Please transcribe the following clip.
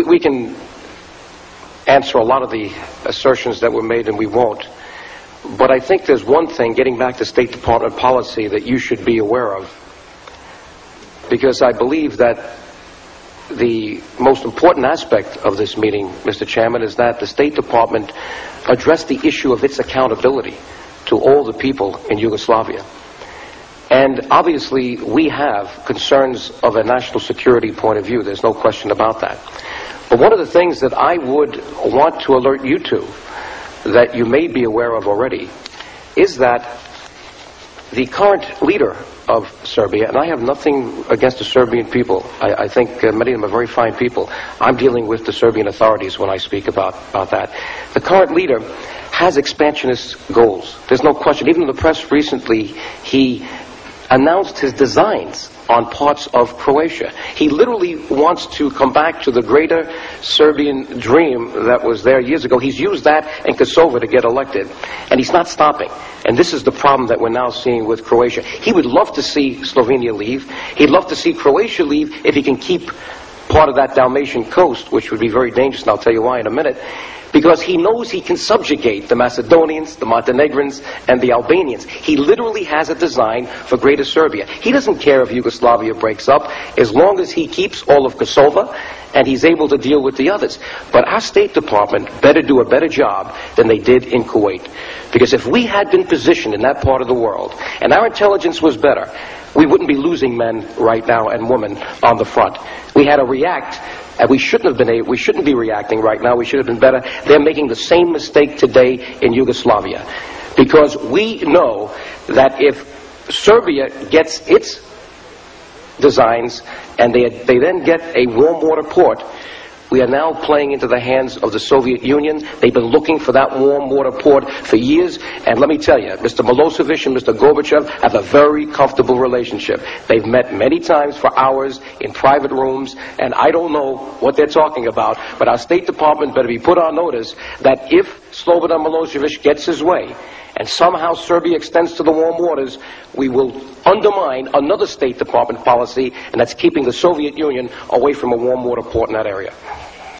we can answer a lot of the assertions that were made, and we won't. But I think there's one thing, getting back to State Department policy, that you should be aware of. Because I believe that the most important aspect of this meeting, Mr. Chairman, is that the State Department addressed the issue of its accountability to all the people in Yugoslavia. And obviously, we have concerns of a national security point of view. There's no question about that. But one of the things that I would want to alert you to, that you may be aware of already, is that the current leader of Serbia, and I have nothing against the Serbian people. I think many of them are very fine people. I'm dealing with the Serbian authorities when I speak about that. The current leader has expansionist goals. There's no question. Even in the press recently, he announced his designs on parts of Croatia. He literally wants to come back to the greater Serbian dream that was there years ago. He's used that in Kosovo to get elected, and he's not stopping. And this is the problem that we're now seeing with Croatia. He would love to see Slovenia leave. He'd love to see Croatia leave if he can keep part of that Dalmatian coast, which would be very dangerous, and I'll tell you why in a minute. Because he knows he can subjugate the Macedonians, the Montenegrins, and the Albanians. He literally has a design for Greater Serbia. He doesn't care if Yugoslavia breaks up, as long as he keeps all of Kosovo, and he's able to deal with the others. But our State Department better do a better job than they did in Kuwait. Because if we had been positioned in that part of the world, and our intelligence was better, we wouldn't be losing men right now and women on the front. We had to react. And we shouldn't be reacting right now. We should have been better. They're making the same mistake today in Yugoslavia. Because we know that if Serbia gets its designs and they then get a warm water port, we are now playing into the hands of the Soviet Union. They've been looking for that warm water port for years. And let me tell you, Mr. Milosevic and Mr. Gorbachev have a very comfortable relationship. They've met many times for hours in private rooms, and I don't know what they're talking about, but our State Department better be put on notice that if Slobodan Milosevic gets his way, and somehow Serbia extends to the warm waters, we will undermine another State Department policy, and that's keeping the Soviet Union away from a warm water port in that area.